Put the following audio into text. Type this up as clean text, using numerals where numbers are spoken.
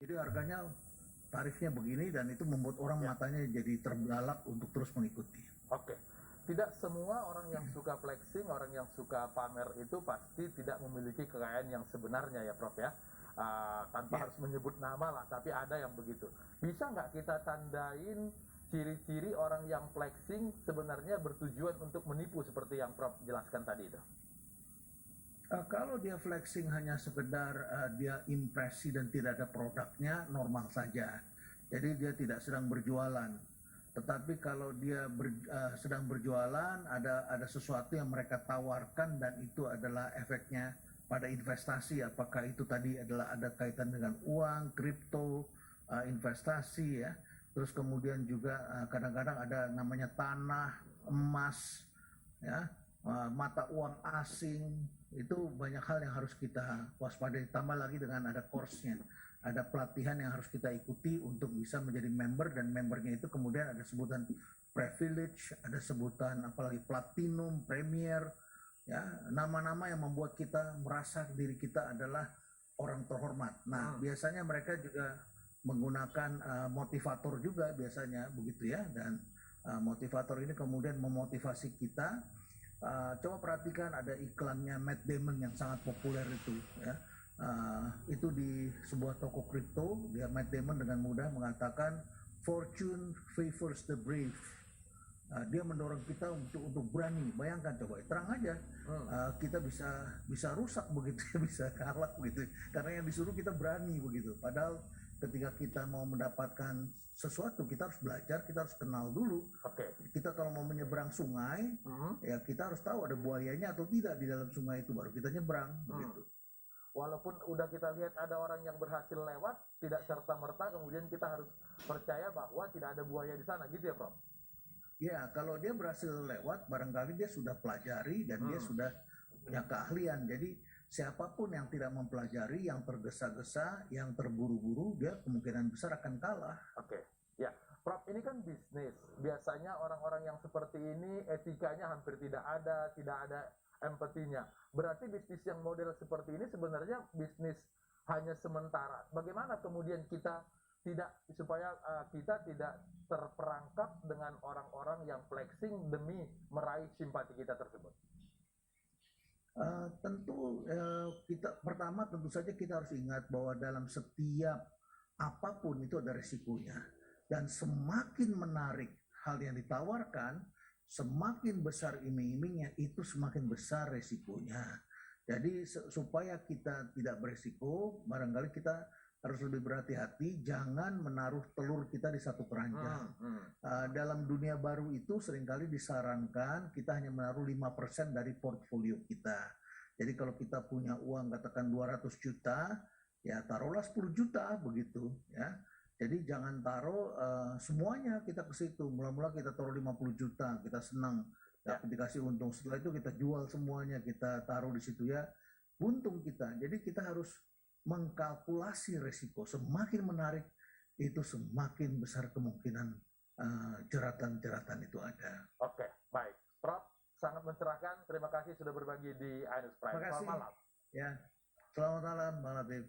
Jadi harganya tarifnya begini dan itu membuat orang matanya jadi terbelalak untuk terus mengikuti. Oke. Tidak semua orang yang suka flexing, orang yang suka pamer itu pasti tidak memiliki kekayaan yang sebenarnya ya Prof ya. Tanpa harus menyebut nama lah, tapi ada yang begitu. Bisa nggak kita tandain ciri-ciri orang yang flexing sebenarnya bertujuan untuk menipu seperti yang Prof jelaskan tadi itu? Kalau dia flexing hanya sekedar dia impresi dan tidak ada produknya, normal saja. Jadi dia tidak sedang berjualan. Tetapi kalau dia sedang berjualan, ada sesuatu yang mereka tawarkan dan itu adalah efeknya pada investasi. Apakah itu tadi adalah ada kaitan dengan uang, kripto, investasi ya. Terus kemudian juga kadang-kadang ada namanya tanah, emas, ya, mata uang asing. Itu banyak hal yang harus kita waspadai, tambah lagi dengan ada course-nya, ada pelatihan yang harus kita ikuti untuk bisa menjadi member, dan membernya itu kemudian ada sebutan privilege, ada sebutan apalagi platinum, premier, ya, nama-nama yang membuat kita merasa diri kita adalah orang terhormat. Nah, biasanya mereka juga menggunakan motivator juga biasanya begitu ya, dan motivator ini kemudian memotivasi kita. Coba perhatikan ada iklannya Matt Damon yang sangat populer itu ya. Itu di sebuah toko kripto, dia Matt Damon dengan mudah mengatakan fortune favors the brave. Dia mendorong kita untuk berani. Bayangkan coba, terang aja kita bisa rusak begitu ya, bisa kalah begitu. Karena yang disuruh kita berani begitu. Padahal ketika kita mau mendapatkan sesuatu kita harus belajar, kita harus kenal dulu. Kita kalau mau menyeberang sungai, ya kita harus tahu ada buayanya atau tidak di dalam sungai itu, baru kita nyebrang begitu. Walaupun udah kita lihat ada orang yang berhasil lewat, tidak serta-merta kemudian kita harus percaya bahwa tidak ada buaya di sana, gitu ya Prof? Ya, kalau dia berhasil lewat, barangkali dia sudah pelajari dan dia sudah punya keahlian. Jadi siapapun yang tidak mempelajari, yang tergesa-gesa, yang terburu-buru, dia kemungkinan besar akan kalah. Ya, Prof, ini kan bisnis. Biasanya orang-orang yang seperti ini etikanya hampir tidak ada empatinya. Berarti bisnis yang model seperti ini sebenarnya bisnis hanya sementara. Bagaimana kemudian kita supaya kita tidak terperangkap dengan orang-orang yang flexing demi meraih simpati kita tersebut? Pertama tentu saja kita harus ingat bahwa dalam setiap apapun itu ada risikonya, dan semakin menarik hal yang ditawarkan, semakin besar iming-imingnya, itu semakin besar risikonya. Jadi supaya kita tidak berisiko, barangkali kita harus lebih berhati-hati, jangan menaruh telur kita di satu keranjang. Dalam dunia baru itu seringkali disarankan kita hanya menaruh 5% dari portfolio kita. Jadi kalau kita punya uang katakan 200 juta, ya taruhlah 10 juta begitu ya. Jadi jangan taruh semuanya kita ke situ. Mula-mula kita taruh 50 juta, kita senang, dapat dikasih untung. Setelah itu kita jual semuanya, kita taruh di situ ya, untung kita. Jadi kita harus mengkalkulasi risiko. Semakin menarik itu semakin besar kemungkinan jeratan-jeratan itu ada. Oke, baik. Prof, sangat mencerahkan. Terima kasih sudah berbagi di Ainus Prime. Terima kasih. Selamat malam. Ya, selamat malam Bang Latif.